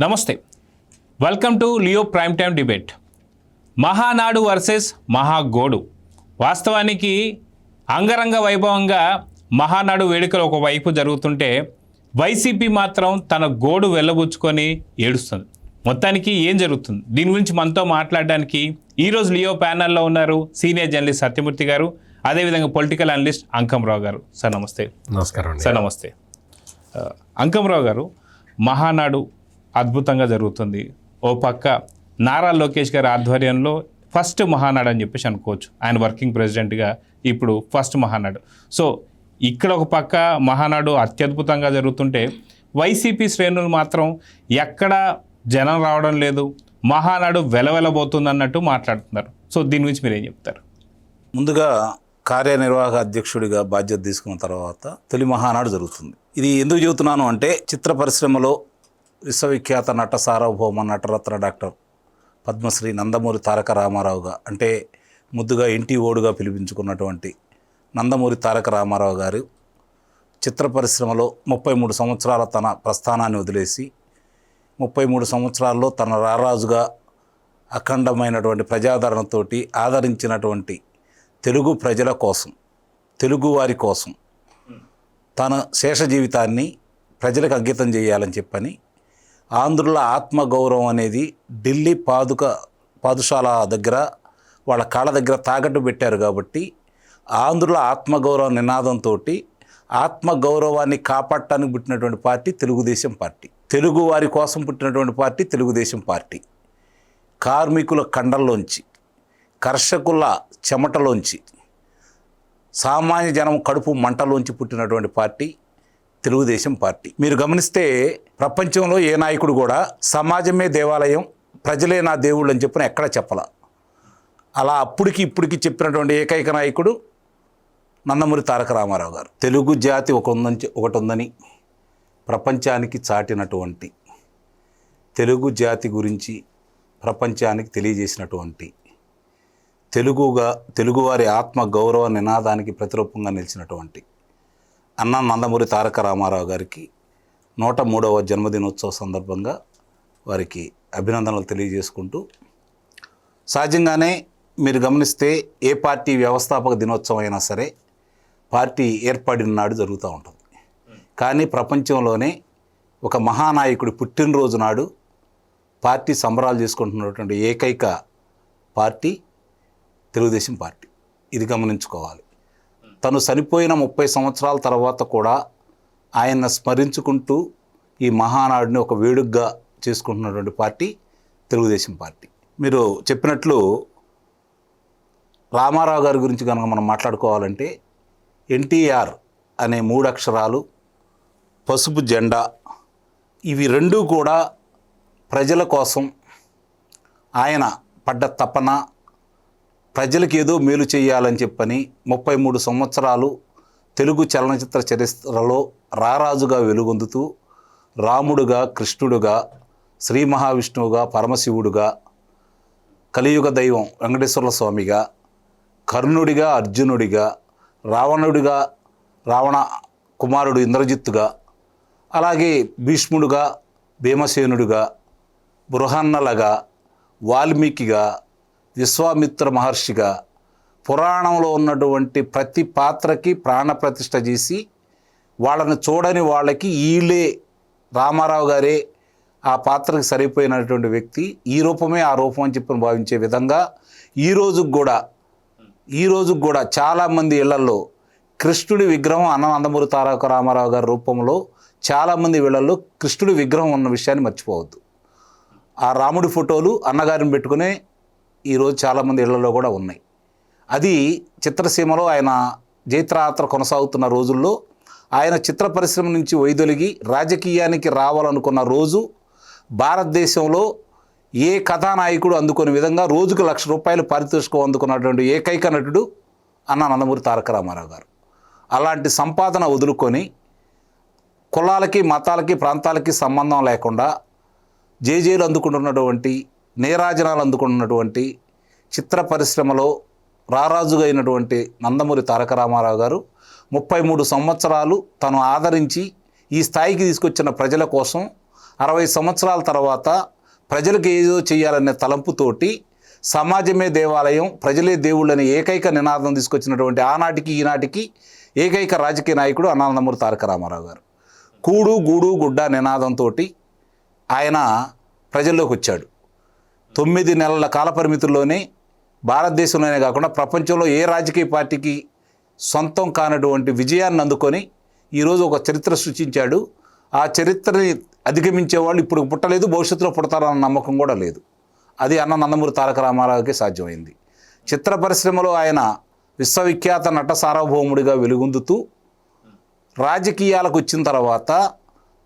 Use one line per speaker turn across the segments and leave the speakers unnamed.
నమస్తే, welcome to Leo Prime time debate. Mahanadu versus మహాగోడు. వాస్తవానికి అంగరంగ వైభవంగా మహానాడు వేడుకలు ఒకవైపు జరుగుతుంటే వైసీపీ మాత్రం తన గోడు వెళ్ళబుచ్చుకొని ఏడుస్తుంది. మొత్తానికి ఏం జరుగుతుంది, దీని గురించి మనతో మాట్లాడడానికి ఈరోజు లియో ప్యానల్లో ఉన్నారు సీనియర్ జర్నలిస్ట్ సత్యమూర్తి గారు, అదేవిధంగా పొలిటికల్ అనలిస్ట్ అంకంరావు గారు. సార్ నమస్తే.
నమస్కారం
సార్ నమస్తే. అంకంరావు గారు, మహానాడు అద్భుతంగా జరుగుతుంది. ఓ పక్క నారా లోకేష్ గారి ఆధ్వర్యంలో ఫస్ట్ మహానాడు అని చెప్పేసి అనుకోవచ్చు. ఆయన వర్కింగ్ ప్రెసిడెంట్గా ఇప్పుడు ఫస్ట్ మహానాడు. సో ఇక్కడ ఒక పక్క మహానాడు అత్యద్భుతంగా జరుగుతుంటే వైసీపీ శ్రేణులు మాత్రం ఎక్కడ జనం రావడం లేదు, మహానాడు వెలవెలబోతుంది అన్నట్టు మాట్లాడుతున్నారు. సో దీని గురించి మీరు ఏం చెప్తారు?
ముందుగా కార్యనిర్వాహక అధ్యక్షుడిగా బాధ్యత తీసుకున్న తర్వాత తొలి మహానాడు జరుగుతుంది. ఇది ఎందుకు చెబుతున్నాను అంటే, చిత్ర పరిశ్రమలో విశ్వవిఖ్యాత నట సార్వభౌమ నటరత్న డాక్టర్ పద్మశ్రీ నందమూరి తారక రామారావుగా, అంటే ముద్దుగా ఇంటి ఓడుగా పిలిపించుకున్నటువంటి నందమూరి తారక రామారావు గారు చిత్ర పరిశ్రమలో 33 సంవత్సరాల తన ప్రస్థానాన్ని వదిలేసి 33 సంవత్సరాల్లో తన రారాజుగా అఖండమైనటువంటి ప్రజాదరణతోటి ఆదరించినటువంటి తెలుగు ప్రజల కోసం, తెలుగువారి కోసం తన శేష జీవితాన్ని ప్రజలకు అంకితం చేయాలని చెప్పని ఆంధ్రుల ఆత్మగౌరవం అనేది ఢిల్లీ పాదుషాల దగ్గర వాళ్ళ కాళ్ళ దగ్గర తాకట్టు పెట్టారు. కాబట్టి ఆంధ్రుల ఆత్మగౌరవ నినాదంతో ఆత్మగౌరవాన్ని కాపాడటానికి పుట్టినటువంటి పార్టీ తెలుగుదేశం పార్టీ. తెలుగు వారి కోసం పుట్టినటువంటి పార్టీ తెలుగుదేశం పార్టీ. కార్మికుల కండల్లోంచి, కర్షకుల చెమటలోంచి, సామాన్య జనం కడుపు మంటలోంచి పుట్టినటువంటి పార్టీ తెలుగుదేశం పార్టీ. మీరు గమనిస్తే ప్రపంచంలో ఏ నాయకుడు కూడా సమాజమే దేవాలయం, ప్రజలే నా దేవుళ్ళు అని చెప్పిన ఎక్కడ చెప్పాల. అలా అప్పటికి ఇప్పటికి చెప్పినటువంటి ఏకైక నాయకుడు నందమూరి తారక రామారావు గారు. తెలుగు జాతి ఒకటి ఉందని ప్రపంచానికి చాటినటువంటి, తెలుగు జాతి గురించి ప్రపంచానికి తెలియజేసినటువంటి, తెలుగువారి ఆత్మ గౌరవ నినాదానికి ప్రతిరూపంగా నిలిచినటువంటి అన్న నందమూరి తారక రామారావు గారికి 103వ జన్మదినోత్సవ సందర్భంగా వారికి అభినందనలు తెలియజేసుకుంటూ, సహజంగానే మీరు గమనిస్తే ఏ పార్టీ వ్యవస్థాపక దినోత్సవం అయినా సరే పార్టీ ఏర్పడిన నాడు జరుగుతూ ఉంటుంది. కానీ ప్రపంచంలోనే ఒక మహానాయకుడి పుట్టినరోజు నాడు పార్టీ సంబరాలు చేసుకుంటున్నటువంటి ఏకైక పార్టీ తెలుగుదేశం పార్టీ. ఇది గమనించుకోవాలి. తను చనిపోయిన 30 సంవత్సరాల తర్వాత కూడా ఆయన స్మరించుకుంటూ ఈ మహానాడుని ఒక వేడుకగా చేసుకుంటున్నటువంటి పార్టీ తెలుగుదేశం పార్టీ. మీరు చెప్పినట్లు రామారావు గారి గురించి కనుక మనం మాట్లాడుకోవాలంటే, ఎన్టీఆర్ అనే 3 అక్షరాలు, పసుపు జెండా, ఇవి రెండూ కూడా ప్రజల కోసం ఆయన పడ్డ తపన, ప్రజలకు ఏదో మేలు చేయాలని చెప్పని 33 సంవత్సరాలు తెలుగు చలనచిత్ర చరిత్రలో రారాజుగా వెలుగొందుతూ రాముడుగా, కృష్ణుడుగా, శ్రీ మహావిష్ణువుగా, పరమశివుడుగా, కలియుగ దైవం వెంకటేశ్వర స్వామిగా, కర్ణుడిగా, అర్జునుడిగా, రావణుడిగా, రావణ కుమారుడు ఇంద్రజిత్తుగా, అలాగే భీష్ముడుగా, భీమసేనుడిగా, బృహన్నలగా, వాల్మీకిగా, విశ్వామిత్ర మహర్షిగా, పురాణంలో ఉన్నటువంటి ప్రతి పాత్రకి ప్రాణప్రతిష్ఠ చేసి వాళ్ళని చూడని వాళ్ళకి వీళ్ళే రామారావు గారే ఆ పాత్రకి సరిపోయినటువంటి వ్యక్తి, ఈ రూపమే ఆ రూపం అని చెప్పి భావించే విధంగా ఈ రోజుకు కూడా చాలామంది ఇళ్లలో కృష్ణుడి విగ్రహం నందమూరి తారక రామారావు గారి రూపంలో చాలామంది ఇళ్లలో కృష్ణుడి విగ్రహం ఉన్న విషయాన్ని మర్చిపోవద్దు. ఆ రాముడి ఫోటోలు అన్నగారిని పెట్టుకునే ఈరోజు చాలామంది ఇళ్లలో కూడా ఉన్నాయి. అది చిత్రసీమలో ఆయన జైత్రయాత్ర కొనసాగుతున్న రోజుల్లో ఆయన చిత్ర పరిశ్రమ నుంచి వైదొలిగి రాజకీయానికి రావాలనుకున్న రోజు, భారతదేశంలో ఏ కథానాయకుడు అందుకునే విధంగా రోజుకు ₹1,00,000 పారితోషికం అందుకున్నటువంటి ఏకైక నటుడు అన్న నందమూరి తారక రామారావు గారు. అలాంటి సంపాదన వదులుకొని కులాలకి, మతాలకి, ప్రాంతాలకి సంబంధం లేకుండా జేజేలు అందుకుంటున్నటువంటి, నీరాజనాలు అందుకుంటున్నటువంటి చిత్ర పరిశ్రమలో రారాజుగా అయినటువంటి నందమూరి తారక రామారావు గారు 33 సంవత్సరాలు తను ఆదరించి ఈ స్థాయికి తీసుకొచ్చిన ప్రజల కోసం 60 సంవత్సరాల తర్వాత ప్రజలకు ఏదో చేయాలనే తలంపుతోటి సమాజమే దేవాలయం, ప్రజలే దేవుళ్ళని ఏకైక నినాదం తీసుకొచ్చినటువంటి ఆనాటికి ఈనాటికి ఏకైక రాజకీయ నాయకుడు అన్నా నందమూరి తారక రామారావు గారు. కూడు గూడు గుడ్డ నినాదంతో ఆయన ప్రజల్లోకి వచ్చాడు. 9 నెలల కాలపరిమితుల్లోనే భారతదేశంలోనే కాకుండా ప్రపంచంలో ఏ రాజకీయ పార్టీకి సొంతం కానటువంటి విజయాన్ని అందుకొని ఈరోజు ఒక చరిత్ర సృష్టించాడు. ఆ చరిత్రని అధిగమించే వాళ్ళు ఇప్పుడు పుట్టలేదు, భవిష్యత్తులో పుడతారన్న నమ్మకం కూడా లేదు. అది అన్న నందమూరి తారక రామారావుకే సాధ్యమైంది. చిత్ర పరిశ్రమలో ఆయన విశ్వవిఖ్యాత నట సార్వభౌముడిగా వెలుగొందుతూ రాజకీయాలకు వచ్చిన తర్వాత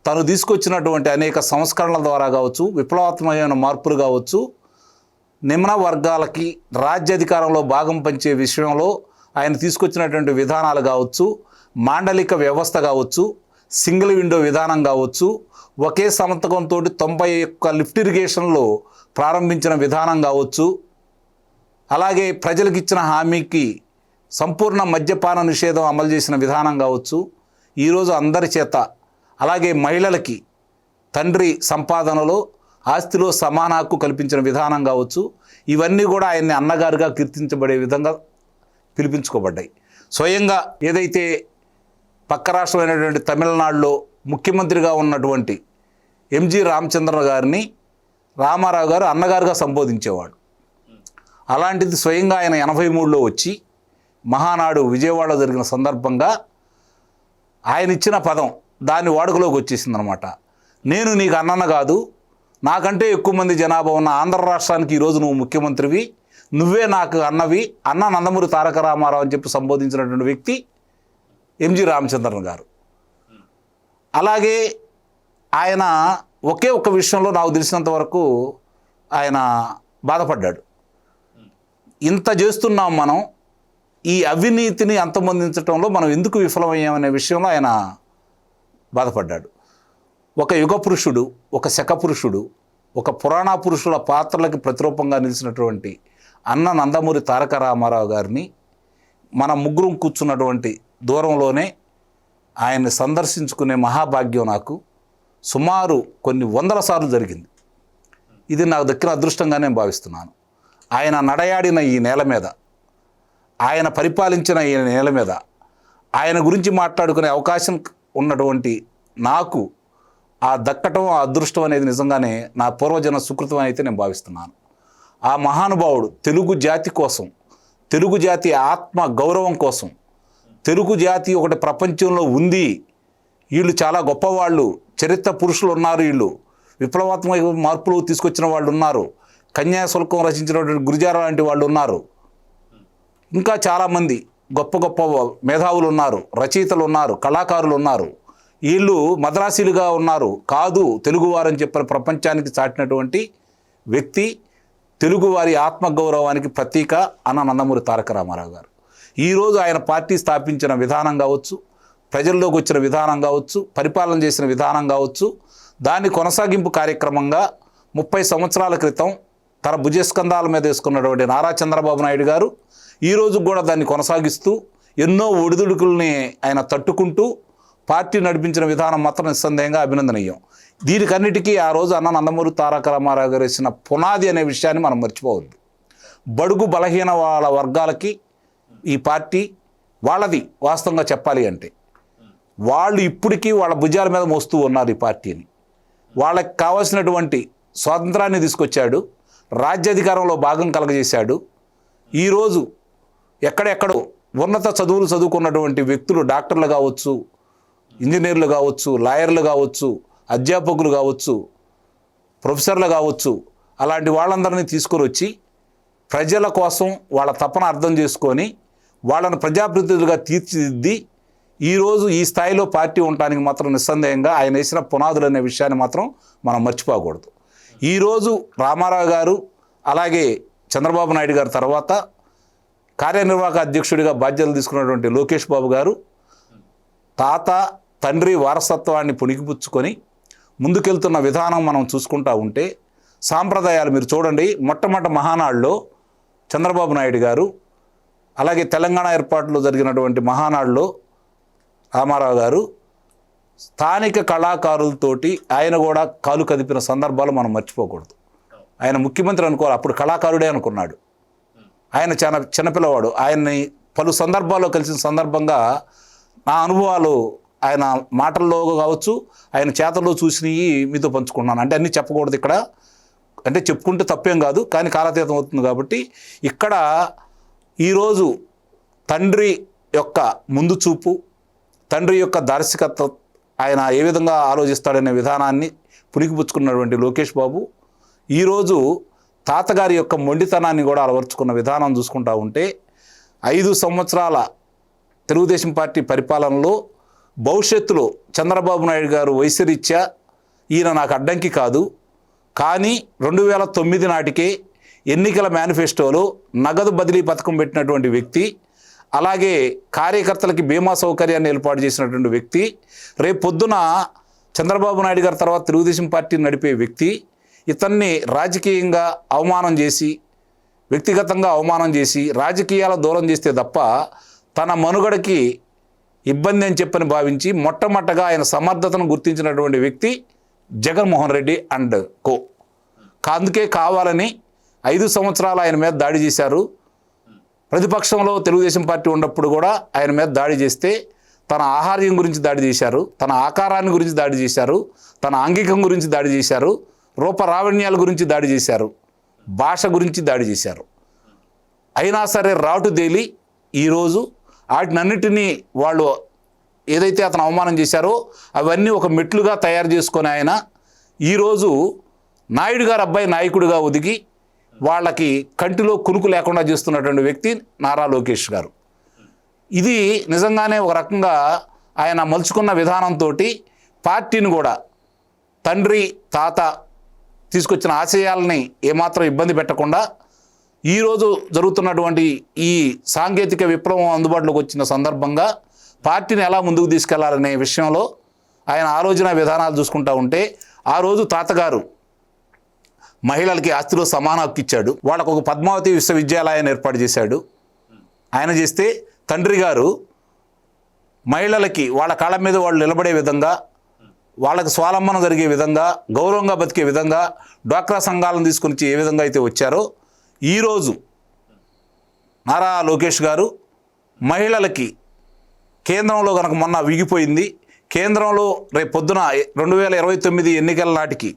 తను తీసుకొచ్చినటువంటి అనేక సంస్కరణల ద్వారా కావచ్చు, విప్లవాత్మకమైన మార్పులు కావచ్చు, నిమ్న వర్గాలకి రాజ్యాధికారంలో భాగం పంచే విషయంలో ఆయన తీసుకొచ్చినటువంటి విధానాలు కావచ్చు, మాండలిక వ్యవస్థ కావచ్చు, సింగిల్ విండో విధానం కావచ్చు, ఒకే సంతకంతో 91 లిఫ్ట్ ఇరిగేషన్లో ప్రారంభించిన విధానం కావచ్చు, అలాగే ప్రజలకు ఇచ్చిన హామీకి సంపూర్ణ మద్యపాన నిషేధం అమలు చేసిన విధానం కావచ్చు, ఈరోజు అందరి చేత అలాగే మహిళలకి తండ్రి సంపాదనలో ఆస్తిలో సమాన హక్కు కల్పించిన విధానం కావచ్చు, ఇవన్నీ కూడా ఆయన్ని అన్నగారుగా కీర్తించబడే విధంగా పిలిపించుకోబడ్డాయి. స్వయంగా ఏదైతే పక్క రాష్ట్రమైనటువంటి తమిళనాడులో ముఖ్యమంత్రిగా ఉన్నటువంటి ఎంజి రామచంద్రన్ గారిని రామారావు గారు అన్నగారుగా సంబోధించేవాడు. అలాంటిది స్వయంగా ఆయన 83లో వచ్చి మహానాడు విజయవాడలో జరిగిన సందర్భంగా ఆయన ఇచ్చిన పదం దాని వాడుకలోకి వచ్చేసింది అనమాట. నేను నీకు అన్నన్న కాదు, నాకంటే ఎక్కువ మంది జనాభా ఉన్న ఆంధ్ర రాష్ట్రానికి ఈరోజు నువ్వు ముఖ్యమంత్రివి, నువ్వే నాకు అన్నవి, అన్న నందమూరి తారక రామారావు అని చెప్పి సంబోధించినటువంటి వ్యక్తి ఎంజి రామచంద్రన్ గారు. అలాగే ఆయన ఒకే ఒక్క విషయంలో నాకు తెలిసినంత వరకు ఆయన బాధపడ్డాడు. ఇంత చేస్తున్నాం మనం, ఈ అవినీతిని అంతమొందించడంలో మనం ఎందుకు విఫలమయ్యామనే విషయంలో ఆయన బాధపడ్డాడు. ఒక యుగ పురుషుడు, ఒక శక పురుషుడు, ఒక పురాణ పురుషుల పాత్రలకి ప్రతిరూపంగా నిలిచినటువంటి అన్న నందమూరి తారక రామారావు గారిని మన ముగ్గురం కూర్చున్నటువంటి దూరంలోనే ఆయన్ని సందర్శించుకునే మహాభాగ్యం నాకు సుమారు కొన్ని 100 సార్లు జరిగింది. ఇది నాకు దక్కిన అదృష్టంగా నేను భావిస్తున్నాను. ఆయన నడయాడిన ఈ నేల మీద, ఆయన పరిపాలించిన ఈ నేల మీద ఆయన గురించి మాట్లాడుకునే అవకాశం ఉన్నటువంటి నాకు ఆ దక్కటం, ఆ అదృష్టం అనేది నిజంగానే నా పూర్వజన సుకృతం అయితే నేను భావిస్తున్నాను. ఆ మహానుభావుడు తెలుగు జాతి కోసం, తెలుగు జాతి ఆత్మ గౌరవం కోసం, తెలుగు జాతి ఒకటి ప్రపంచంలో ఉంది, వీళ్ళు చాలా గొప్పవాళ్ళు, చరిత్ర పురుషులు ఉన్నారు, వీళ్ళు విప్లవాత్మక మార్పులు తీసుకొచ్చిన వాళ్ళు ఉన్నారు, కన్యాశుల్కం రచించినటువంటి గురిజార లాంటి వాళ్ళు ఉన్నారు, ఇంకా చాలామంది గొప్ప గొప్ప మేధావులు ఉన్నారు, రచయితలు ఉన్నారు, కళాకారులు ఉన్నారు, వీళ్ళు మద్రాసీలుగా ఉన్నారు, కాదు తెలుగువారని చెప్పిన ప్రపంచానికి చాటినటువంటి వ్యక్తి, తెలుగువారి ఆత్మగౌరవానికి ప్రతీక అన్న నందమూరి తారక రామారావు గారు. ఈరోజు ఆయన పార్టీ స్థాపించిన విధానం కావచ్చు, ప్రజల్లోకి వచ్చిన విధానం కావచ్చు, పరిపాలన చేసిన విధానం కావచ్చు, దాని కొనసాగింపు కార్యక్రమంగా 30 సంవత్సరాల క్రితం తన భుజస్కంధాల మీద వేసుకున్నటువంటి నారా చంద్రబాబు నాయుడు గారు ఈరోజు కూడా దాన్ని కొనసాగిస్తూ ఎన్నో ఒడిదుడుకుల్ని ఆయన తట్టుకుంటూ పార్టీ నడిపించిన విధానం మాత్రం నిస్సందేహంగా అభినందనీయం. దీనికన్నిటికీ ఆ రోజు అన్న నందమూరి తారక రామారావు గారు వేసిన పునాది అనే విషయాన్ని మనం మర్చిపోవద్దు. బడుగు బలహీన వాళ్ళ వర్గాలకి ఈ పార్టీ వాళ్ళది వాస్తవంగా చెప్పాలి అంటే వాళ్ళు ఇప్పటికీ వాళ్ళ భుజాల మీద మోస్తూ ఉన్నారు ఈ పార్టీని. వాళ్ళకి కావాల్సినటువంటి స్వాతంత్రాన్ని తీసుకొచ్చాడు, రాజ్యాధికారంలో భాగం కలగజేశాడు. ఈరోజు ఎక్కడెక్కడో ఉన్నత చదువులు చదువుకున్నటువంటి వ్యక్తులు, డాక్టర్లు కావచ్చు, ఇంజనీర్లు కావచ్చు, లాయర్లు కావచ్చు, అధ్యాపకులు కావచ్చు, ప్రొఫెసర్లు కావచ్చు, అలాంటి వాళ్ళందరినీ తీసుకొని వచ్చి ప్రజల కోసం వాళ్ళ తపన అర్థం చేసుకొని వాళ్ళని ప్రజాప్రతినిధులుగా తీర్చిదిద్ది ఈరోజు ఈ స్థాయిలో పార్టీ ఉండటానికి మాత్రం నిస్సందేహంగా ఆయన వేసిన పునాదులు అనే విషయాన్ని మాత్రం మనం మర్చిపోకూడదు. ఈరోజు రామారావు గారు అలాగే చంద్రబాబు నాయుడు గారు తర్వాత కార్యనిర్వాహక అధ్యక్షుడిగా బాధ్యతలు తీసుకున్నటువంటి లోకేష్ బాబు గారు తాత తండ్రి వారసత్వాన్ని పుణికిపుచ్చుకొని ముందుకెళ్తున్న విధానం మనం చూసుకుంటా ఉంటే సాంప్రదాయాలు మీరు చూడండి. మొట్టమొదటి మహానాడులో చంద్రబాబు నాయుడు గారు, అలాగే తెలంగాణ ఏర్పాటులో జరిగినటువంటి మహానాడులో రామారావు గారు స్థానిక కళాకారులతోటి ఆయన కూడా కాలు కదిపిన సందర్భాలు మనం మర్చిపోకూడదు. ఆయన ముఖ్యమంత్రి అనుకోవాలి, అప్పుడు కళాకారుడే అనుకున్నాడు. ఆయన చాలా చిన్నపిల్లవాడు. ఆయన్ని పలు సందర్భాల్లో కలిసిన సందర్భంగా నా అనుభవాలు ఆయన మాటల్లో కావచ్చు, ఆయన చేతల్లో చూసినవి మీతో పంచుకున్నాను. అంటే అన్నీ చెప్పకూడదు ఇక్కడ, అంటే చెప్పుకుంటే తప్పేం కాదు, కానీ కాలతీతం అవుతుంది కాబట్టి ఇక్కడ ఈరోజు తండ్రి యొక్క ముందు చూపు, తండ్రి యొక్క దార్శనికత, ఆయన ఏ విధంగా ఆలోచిస్తాడనే విధానాన్ని పుణికిపుచ్చుకున్నటువంటి లోకేష్ బాబు ఈరోజు తాతగారి యొక్క మొండితనాన్ని కూడా అలవర్చుకున్న విధానం చూసుకుంటా ఉంటే 5 సంవత్సరాల తెలుగుదేశం పార్టీ పరిపాలనలో భవిష్యత్తులో చంద్రబాబు నాయుడు గారు వైసరీత్యా ఈయన నాకు అడ్డంకి కాదు, కానీ 2009 నాటికే ఎన్నికల మేనిఫెస్టోలో నగదు బదిలీ పథకం పెట్టినటువంటి వ్యక్తి, అలాగే కార్యకర్తలకి బీమా సౌకర్యాన్ని ఏర్పాటు చేసినటువంటి వ్యక్తి, రేపు పొద్దున చంద్రబాబు నాయుడు గారి తర్వాత తెలుగుదేశం పార్టీని నడిపే వ్యక్తి, ఇతన్ని రాజకీయంగా అవమానం చేసి, వ్యక్తిగతంగా అవమానం చేసి, రాజకీయాల దూరం చేస్తే తప్ప తన మనుగడకి ఇబ్బంది అని చెప్పని భావించి మొట్టమొదటగా ఆయన సమర్థతను గుర్తించినటువంటి వ్యక్తి జగన్మోహన్ రెడ్డి అండ్ కో. అందుకే కావాలని 5 సంవత్సరాలు ఆయన మీద దాడి చేశారు. ప్రతిపక్షంలో తెలుగుదేశం పార్టీ ఉన్నప్పుడు కూడా ఆయన మీద దాడి చేస్తే తన ఆహార్యం గురించి దాడి చేశారు, తన ఆకారాన్ని గురించి దాడి చేశారు, తన ఆంగికం గురించి దాడి చేశారు, రూపరావణ్యాల గురించి దాడి చేశారు, భాష గురించి దాడి చేశారు. అయినా సరే రాటుదేలి ఈరోజు వాటినన్నిటినీ వాళ్ళు ఏదైతే అతను అవమానం చేశారో అవన్నీ ఒక మెట్లుగా తయారు చేసుకొని ఆయన ఈరోజు నాయుడు గారు అబ్బాయి నాయకుడిగా ఒదిగి వాళ్ళకి కంటిలో కునుకు లేకుండా చేస్తున్నటువంటి వ్యక్తి నారా లోకేష్ గారు. ఇది నిజంగానే ఒక రకంగా ఆయన మలుచుకున్న విధానంతో పార్టీని కూడా తండ్రి తాత తీసుకొచ్చిన ఆశయాలని ఏమాత్రం ఇబ్బంది పెట్టకుండా ఈరోజు జరుగుతున్నటువంటి ఈ సాంకేతిక విప్లవం అందుబాటులోకి వచ్చిన సందర్భంగా పార్టీని ఎలా ముందుకు తీసుకెళ్లాలనే విషయంలో ఆయన ఆలోచన విధానాలు చూసుకుంటూ ఉంటే, ఆ రోజు తాతగారు మహిళలకి ఆస్తిలో సమాన హక్కు ఇచ్చాడు, వాళ్ళకు ఒక పద్మావతి విశ్వవిద్యాలయాన్ని ఏర్పాటు చేశాడు. ఆయన చేస్తే తండ్రి గారు మహిళలకి వాళ్ళ కాళ్ళ మీద వాళ్ళు నిలబడే విధంగా, వాళ్ళకి స్వాలంబనం జరిగే విధంగా, గౌరవంగా బతికే విధంగా డ్వాక్రా సంఘాలను తీసుకొని ఏ విధంగా అయితే వచ్చారో, ఈరోజు నారా లోకేష్ గారు మహిళలకి కేంద్రంలో కనుక మొన్న విగిపోయింది, కేంద్రంలో రేపు పొద్దున 2029 ఎన్నికల నాటికి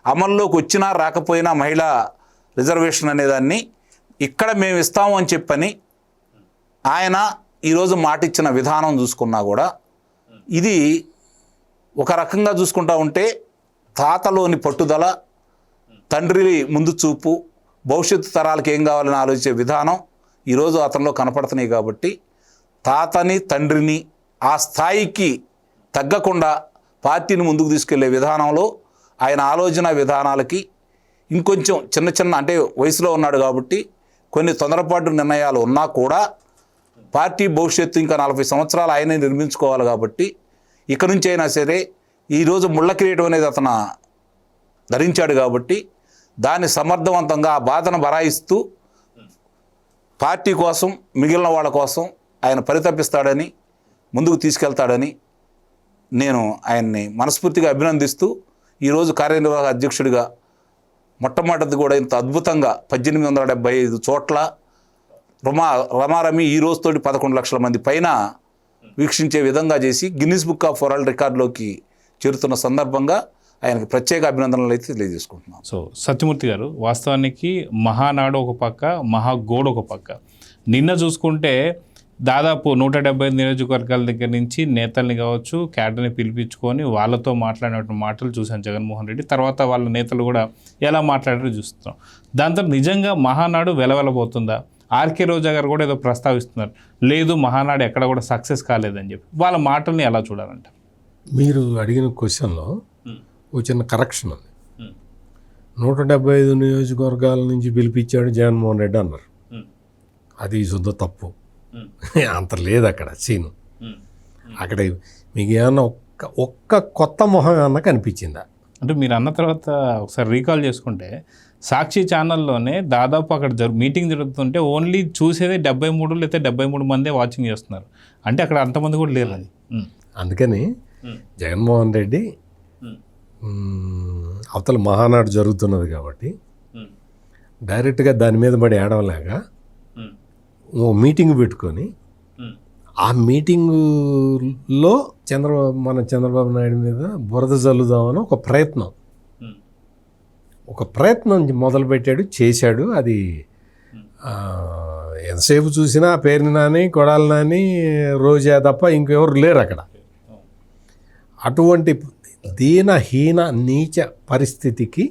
అమల్లోకి వచ్చినా రాకపోయినా మహిళా రిజర్వేషన్ అనేదాన్ని ఇక్కడ మేము ఇస్తాము అని చెప్పని ఆయన ఈరోజు మాటిచ్చిన విధానం చూసుకున్నా కూడా ఇది ఒక రకంగా చూసుకుంటా ఉంటే తాతలోని పట్టుదల, తండ్రి ముందు చూపు, భవిష్యత్తు తరాలకు ఏం కావాలని ఆలోచించే విధానం ఈరోజు అతనిలో కనపడుతున్నాయి. కాబట్టి తాతని తండ్రిని ఆ స్థాయికి తగ్గకుండా పార్టీని ముందుకు తీసుకెళ్లే విధానంలో ఆయన ఆలోచన విధానాలకి ఇంకొంచెం చిన్న చిన్న, అంటే వయసులో ఉన్నాడు కాబట్టి కొన్ని తొందరపాటు నిర్ణయాలు ఉన్నా కూడా పార్టీ భవిష్యత్తు ఇంకా 40 సంవత్సరాలు ఆయనే నిర్మించుకోవాలి. కాబట్టి ఇక నుంచి అయినా సరే ఈరోజు ముళ్ళ కిరీటం అనేది అతను ధరించాడు కాబట్టి దాన్ని సమర్థవంతంగా ఆ బాధను బరాయిస్తూ పార్టీ కోసం, మిగిలిన వాళ్ళ కోసం ఆయన పరితపిస్తాడని, ముందుకు తీసుకెళ్తాడని నేను ఆయన్ని మనస్ఫూర్తిగా అభినందిస్తూ ఈరోజు కార్యనిర్వాహక అధ్యక్షుడిగా మొట్టమొదటిది కూడా ఇంత అద్భుతంగా 1875 చోట్ల రమారమి ఈ రోజుతోటి 11 లక్షల మంది పైన వీక్షించే విధంగా చేసి గిన్నిస్ బుక్ ఆఫ్ వరల్డ్ రికార్డులోకి చేరుతున్న సందర్భంగా ఆయనకు ప్రత్యేక అభినందనలు అయితే తెలియజేసుకుంటున్నాం.
సో సత్యమూర్తి గారు, వాస్తవానికి మహానాడు ఒక పక్క, మహాగోడ్ ఒక పక్క. నిన్న చూసుకుంటే దాదాపు 175 నియోజకవర్గాల దగ్గర నుంచి నేతల్ని కావచ్చు, క్యాడర్ని పిలిపించుకొని వాళ్ళతో మాట్లాడినటువంటి మాటలు చూశాను జగన్మోహన్ రెడ్డి. తర్వాత వాళ్ళ నేతలు కూడా ఎలా మాట్లాడారో చూస్తున్నాం. దాంతో నిజంగా మహానాడు వెలవెలబోతుందా? ఆర్కే రోజా గారు కూడా ఏదో ప్రస్తావిస్తున్నారు, లేదు మహానాడు ఎక్కడ కూడా సక్సెస్ కాలేదని చెప్పి. వాళ్ళ మాటల్ని ఎలా చూడాలంట?
మీరు అడిగిన క్వశ్చన్లో ఒక చిన్న కరెక్షన్ ఉంది. 175 నియోజకవర్గాల నుంచి పిలిపించాడు జగన్మోహన్ రెడ్డి అన్నారు. అది శుద్ధ తప్పు. అంత లేదు అక్కడ సీను. అక్కడ మీకు ఏమన్నా ఒక్క కొత్త మొహం ఏమన్నా కనిపించిందా?
అంటే మీరు అన్న తర్వాత ఒకసారి రీకాల్ చేసుకుంటే సాక్షి ఛానల్లోనే దాదాపు అక్కడ మీటింగ్ జరుగుతుంటే ఓన్లీ చూసేదే 73 లేకపోతే 73 మందే వాచింగ్ చేస్తున్నారు. అంటే అక్కడ అంతమంది కూడా లేరు. అది
అందుకని జగన్మోహన్ రెడ్డి అవతల మహానాడు జరుగుతున్నది కాబట్టి డైరెక్ట్గా దాని మీద పడి ఏడవలేక ఓ మీటింగ్ పెట్టుకొని ఆ మీటింగులో చంద్రబాబు నాయుడు మీద బురద జల్లుదామని ఒక ప్రయత్నం మొదలుపెట్టాడు, చేశాడు. అది ఎంతసేపు చూసినా పేరుని నాని, కొడాలి నాని, రోజా తప్ప ఇంకెవరు లేరు అక్కడ. అటువంటి దీనహీన నీచ పరిస్థితికి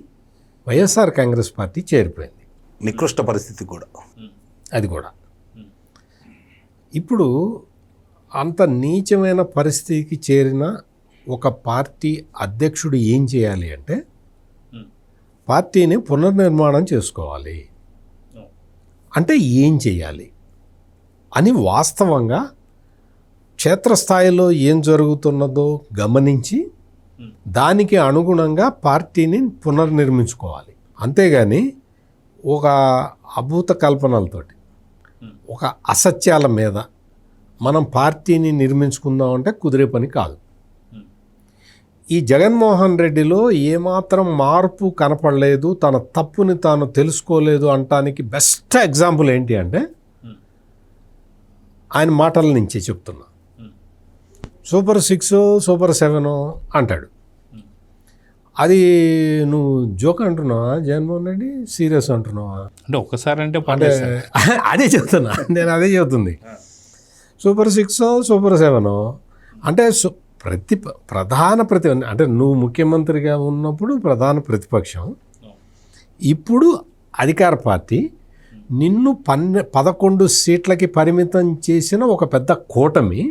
వైఎస్ఆర్ కాంగ్రెస్ పార్టీ చేరిపోయింది.
నికృష్ట పరిస్థితి కూడా
అది కూడా ఇప్పుడు అంత నీచమైన పరిస్థితికి చేరిన ఒక పార్టీ అధ్యక్షుడు ఏం చేయాలి అంటే పార్టీని పునర్నిర్మాణం చేసుకోవాలి. అంటే ఏం చేయాలి అని వాస్తవంగా క్షేత్రస్థాయిలో ఏం జరుగుతున్నదో గమనించి దానికి అనుగుణంగా పార్టీని పునర్నిర్మించుకోవాలి. అంతేగాని ఒక అభూత కల్పనలతోటి, ఒక అసత్యాల మీద మనం పార్టీని నిర్మించుకుందామంటే కుదిరే పని కాదు. ఈ జగన్మోహన్ రెడ్డిలో ఏమాత్రం మార్పు కనపడలేదు, తన తప్పుని తాను తెలుసుకోలేదు అంటానికి బెస్ట్ ఎగ్జాంపుల్ ఏంటి అంటే ఆయన మాటల నుంచి చెప్తున్నా. సూపర్ 6 సూపర్ 7 అంటాడు. అది నువ్వు జోక్ అంటున్నావా జగన్మోహన్ రెడ్డి, సీరియస్ అంటున్నావా
అంటే ఒక్కసారి అంటే
అదే చెప్తున్నా నేను, అదే చెబుతుంది. సూపర్ 6 సూపర్ 7 అంటే ప్రధాన అంటే నువ్వు ముఖ్యమంత్రిగా ఉన్నప్పుడు ప్రధాన ప్రతిపక్షం, ఇప్పుడు అధికార పార్టీ నిన్ను 11 సీట్లకి పరిమితం చేసిన ఒక పెద్ద కూటమి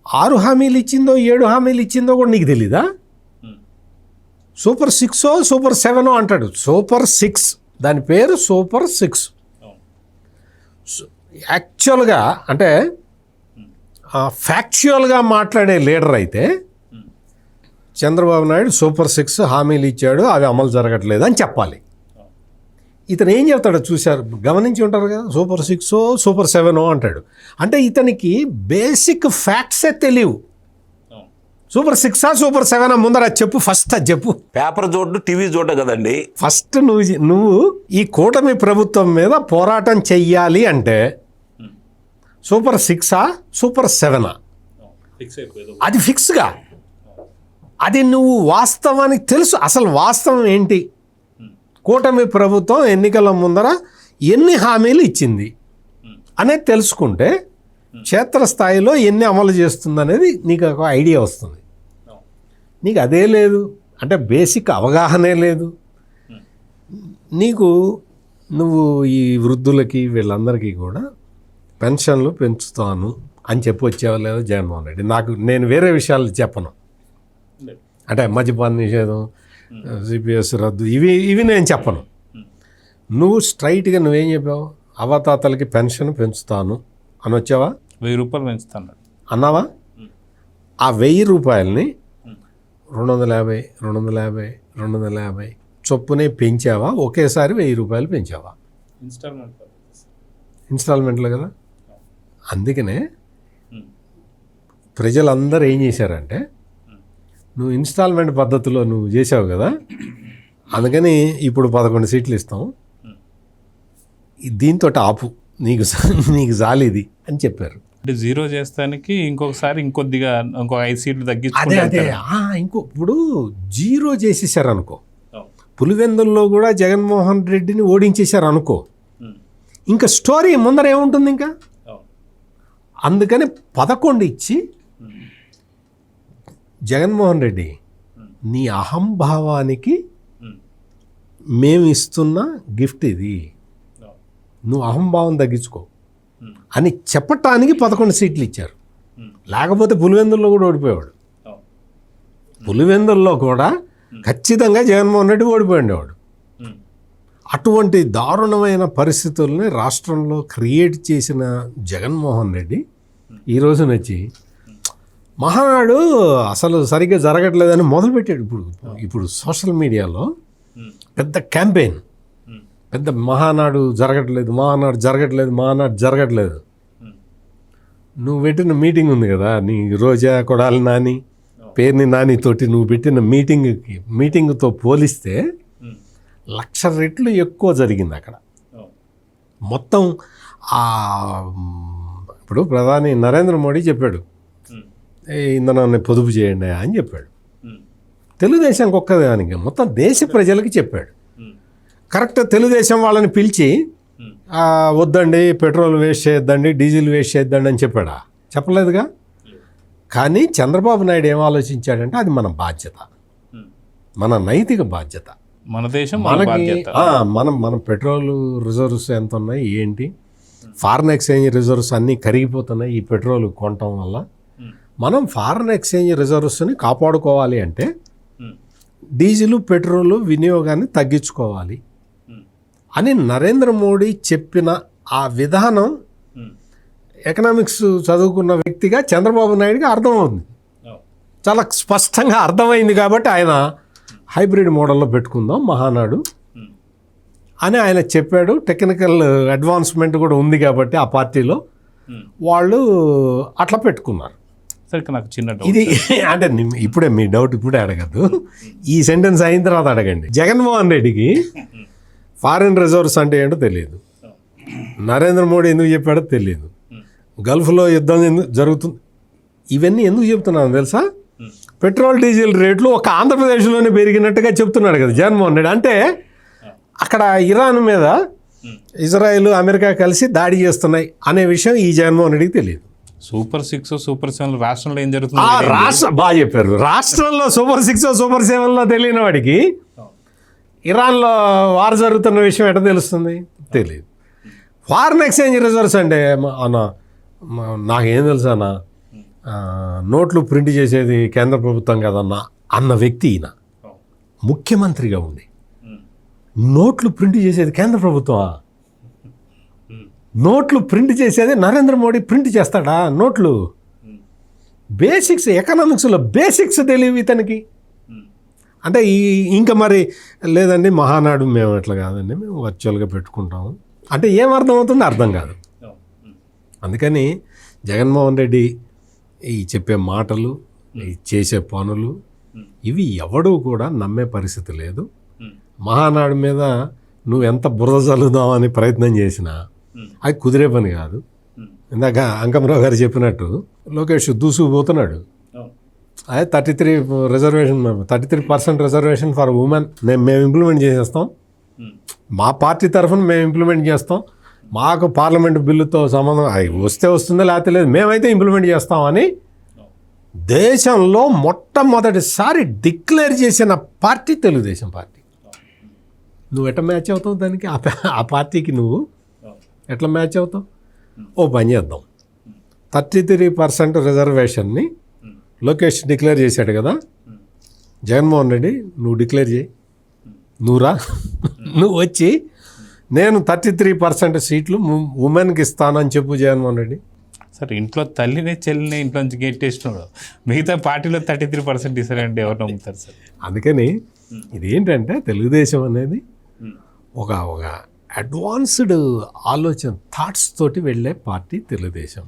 6 హామీలు ఇచ్చిందో 7 హామీలు ఇచ్చిందో కూడా నీకు తెలీదా? సూపర్ 6 సూపర్ 7 అంటాడు. సూపర్ 6 దాని పేరు సూపర్ 6. యాక్చువల్గా అంటే ఫ్యాక్చువల్గా మాట్లాడే లీడర్ అయితే చంద్రబాబు నాయుడు సూపర్ 6 హామీలు ఇచ్చాడు, అవి అమలు జరగట్లేదు అని చెప్పాలి. ఇతను ఏం చెప్తాడో చూశారు, గమనించి ఉంటారు కదా. సూపర్ 6 సూపర్ 7 అంటాడు. అంటే ఇతనికి బేసిక్ ఫ్యాక్ట్సే తెలియవు. సూపర్ 6 సూపర్ 7 ముందర చెప్పు, ఫస్ట్ అది చెప్పు.
పేపర్ చూడు, టీవీ చూడ కదండి.
ఫస్ట్ నువ్వు ఈ కూటమి ప్రభుత్వం మీద పోరాటం చెయ్యాలి అంటే సూపర్ 6 సూపర్ 7 అది ఫిక్స్గా, అది నువ్వు వాస్తవానికి తెలుసు. అసలు వాస్తవం ఏంటి, కూటమి ప్రభుత్వం ఎన్నికల ముందర ఎన్ని హామీలు ఇచ్చింది అనేది తెలుసుకుంటే క్షేత్రస్థాయిలో ఎన్ని అమలు చేస్తుంది అనేది నీకు ఒక ఐడియా వస్తుంది. నీకు అదే లేదు అంటే బేసిక్ అవగాహనే లేదు నీకు. నువ్వు ఈ వృద్ధులకి వీళ్ళందరికీ కూడా పెన్షన్లు పెంచుతాను అని చెప్పి వచ్చేవా లేదా జగన్మోహన్ రెడ్డి? నేను వేరే విషయాలు చెప్పను, అంటే మద్యపాన నిషేధం, సిపిఎస్ రద్దు, ఇవి నేను చెప్పను. నువ్వు స్ట్రైట్గా నువ్వేం చెప్పావు? అవతాతలకి పెన్షన్ పెంచుతాను అని వచ్చావా?
1000 రూపాయలు పెంచుతాను
అన్నావా? ఆ 1000 రూపాయలని 250 250 250 చొప్పునే పెంచావా? ఒకేసారి 1000 రూపాయలు పెంచావా? ఇన్స్టాల్మెంట్లు కదా. అందుకనే ప్రజలందరూ ఏం చేశారంటే నువ్వు ఇన్స్టాల్మెంట్ పద్ధతిలో నువ్వు చేసావు కదా, అందుకని ఇప్పుడు 11 సీట్లు ఇస్తాం, దీంతో ఆపు, నీకు జాలిది అని చెప్పారు.
అంటే 0 చేస్తానికి ఇంకొకసారి ఇంకొద్దిగా ఇంకో 5 సీట్లు
అదే
తగ్గించుకుంటే
ఇప్పుడు 0 చేసేసారు అనుకో, పులివెందుల్లో కూడా జగన్మోహన్ రెడ్డిని ఓడించేశారు అనుకో, ఇంకా స్టోరీ ముందర ఏముంటుంది ఇంకా. అందుకని 11 ఇచ్చి జగన్మోహన్ రెడ్డి నీ అహంభావానికి మేము ఇస్తున్న గిఫ్ట్ ఇది, నువ్వు అహంభావం తగ్గించుకో అని చెప్పటానికి 11 సీట్లు ఇచ్చారు. లేకపోతే పులివెందుల్లో కూడా ఓడిపోయేవాడు. పులివెందుల్లో కూడా ఖచ్చితంగా జగన్మోహన్ రెడ్డి ఓడిపోయిండేవాడు. అటువంటి దారుణమైన పరిస్థితుల్ని రాష్ట్రంలో క్రియేట్ చేసిన జగన్మోహన్ రెడ్డి ఈ రోజున వచ్చి మహానాడు అసలు సరిగ్గా జరగట్లేదని మొదలుపెట్టాడు. ఇప్పుడు సోషల్ మీడియాలో పెద్ద క్యాంపెయిన్, పెద్ద మహానాడు జరగట్లేదు. నువ్వు పెట్టిన మీటింగ్ ఉంది కదా, నీ రోజా కొడాలి నాని పేరుని నానితోటి నువ్వు పెట్టిన మీటింగ్తో పోలిస్తే 1,00,000 రెట్లు ఎక్కువ జరిగింది అక్కడ. మొత్తం ఇప్పుడు ప్రధాని నరేంద్ర మోడీ చెప్పాడు, ఇంధనాన్ని పొదుపు చేయండి అని చెప్పాడు. తెలుగుదేశానికి ఒక్కదానికి మొత్తం దేశ ప్రజలకి చెప్పాడు. కరెక్ట్ తెలుగుదేశం వాళ్ళని పిలిచి వద్దండి పెట్రోల్ వేస్ట్ చేయొద్దండి, డీజిల్ వేస్ట్ చేయొద్దండి అని చెప్పాడా? చెప్పలేదుగా. కానీ చంద్రబాబు నాయుడు ఏం ఆలోచించాడంటే అది మన బాధ్యత, మన నైతిక బాధ్యత.
మన దేశం
మనకి మన పెట్రోల్ రిజర్వ్స్ ఎంత ఉన్నాయి ఏంటి, ఫారిన్ ఎక్స్చేంజ్ రిజర్వ్స్ అన్నీ కరిగిపోతున్నాయి ఈ పెట్రోల్ కొనటం వల్ల. మనం ఫారిన్ ఎక్స్చేంజ్ రిజర్వ్స్ని కాపాడుకోవాలి అంటే డీజిల్ పెట్రోల్ వినియోగాన్ని తగ్గించుకోవాలి అని నరేంద్ర మోడీ చెప్పిన ఆ విధానం ఎకనామిక్స్ చదువుకున్న వ్యక్తిగా చంద్రబాబు నాయుడుకి అర్థమవుతుంది, చాలా స్పష్టంగా అర్థమైంది. కాబట్టి ఆయన హైబ్రిడ్ మోడల్లో పెట్టుకుందాం మహానాడు అని ఆయన చెప్పాడు. టెక్నికల్ అడ్వాన్స్మెంట్ కూడా ఉంది కాబట్టి ఆ పార్టీలో వాళ్ళు అట్లా పెట్టుకున్నారు.
సరే నాకు చిన్న
ఇది అంటే ఇప్పుడే మీ డౌట్ ఇప్పుడే అడగద్దు, ఈ సెంటెన్స్ అయిన తర్వాత అడగండి. జగన్మోహన్ రెడ్డికి ఫారిన్ రిజర్వ్స్ అంటే ఏంటో తెలియదు, నరేంద్ర మోడీ ఎందుకు చెప్పాడో తెలియదు, గల్ఫ్లో యుద్ధం ఎందుకు జరుగుతుంది, ఇవన్నీ ఎందుకు చెప్తున్నాను తెలుసా? పెట్రోల్ డీజిల్ రేట్లు ఒక ఆంధ్రప్రదేశ్లోనే పెరిగినట్టుగా చెప్తున్నాడు కదా జగన్మోహన్ రెడ్డి. అంటే అక్కడ ఇరాన్ మీద ఇజ్రాయెల్ అమెరికా కలిసి దాడి చేస్తున్నాయి అనే విషయం ఈ జగన్మోహన్ రెడ్డికి తెలియదు.
సూపర్ 6 సూపర్ 7 రాష్ట్రంలో ఏం జరుగుతుంది?
బాగా చెప్పారు. రాష్ట్రంలో సూపర్ 6 సూపర్ 7లో తెలియని వాడికి ఇరాన్లో వార్ జరుగుతున్న విషయం ఎట్లా తెలుస్తుంది? తెలియదు. ఫారిన్ ఎక్స్చేంజ్ రిజర్వ్స్ అంటే అన్న నాకేం తెలుసు అన్న, నోట్లు ప్రింట్ చేసేది కేంద్ర ప్రభుత్వం కదన్నా అన్న వ్యక్తి ఈయన ముఖ్యమంత్రిగా ఉండి నోట్లు ప్రింట్ చేసేది కేంద్ర ప్రభుత్వమా? నోట్లు ప్రింట్ చేసేది నరేంద్ర మోడీ ప్రింట్ చేస్తాడా నోట్లు? బేసిక్స్ ఎకనామిక్స్లో బేసిక్స్ తెలియవు ఇతనికి. అంటే ఇంకా మరి లేదండి మహానాడు మేము ఎట్లా కాదండి మేము వర్చువల్గా పెట్టుకుంటాము అంటే ఏం అర్థమవుతుందో అర్థం కాదు. అందుకని జగన్మోహన్ రెడ్డి ఈ చెప్పే మాటలు, ఈ చేసే పనులు ఇవి ఎవడూ కూడా నమ్మే పరిస్థితి లేదు. మహానాడు మీద నువ్వు ఎంత బురద చల్లుదామని ప్రయత్నం చేసినా అది కుదిరే పని కాదు. ఇందాక అంకమరావు గారు చెప్పినట్టు లోకేష్ దూసుకుపోతున్నాడు. అదే 33% రిజర్వేషన్ ఫర్ ఉమెన్ మేము ఇంప్లిమెంట్ చేసేస్తాం, మా పార్టీ తరఫున మేము ఇంప్లిమెంట్ చేస్తాం, మాకు పార్లమెంట్ బిల్లుతో సంబంధం వస్తే వస్తుందో లేకపోతే లేదు, మేమైతే ఇంప్లిమెంట్ చేస్తామని దేశంలో మొట్టమొదటిసారి డిక్లేర్ చేసిన పార్టీ తెలుగుదేశం పార్టీ. నువ్వు ఎట్లా మ్యాచ్ అవుతావు దానికి? ఆ పార్టీకి నువ్వు ఎట్లా మ్యాచ్ అవుతావు? ఓ పని చేద్దాం, 33% రిజర్వేషన్ని లోకేష్ డిక్లేర్ చేశాడు కదా, జగన్మోహన్ రెడ్డి నువ్వు డిక్లేర్ చేయి, నువ్వు వచ్చి నేను 33% సీట్లు ఉమెన్కి ఇస్తానని చెప్పు జగన్మోహన్ రెడ్డి.
సరే ఇంట్లో తల్లినే చెల్లినే ఇంట్లో నుంచి గెట్టేసినాడు, మిగతా పార్టీలో 33% ఇస్తారంటే ఎవరు నమ్ముతారు సార్?
అందుకని ఇదేంటంటే తెలుగుదేశం అనేది ఒక అడ్వాన్స్డ్ ఆలోచన థాట్స్ తోటి వెళ్ళే పార్టీ తెలుగుదేశం.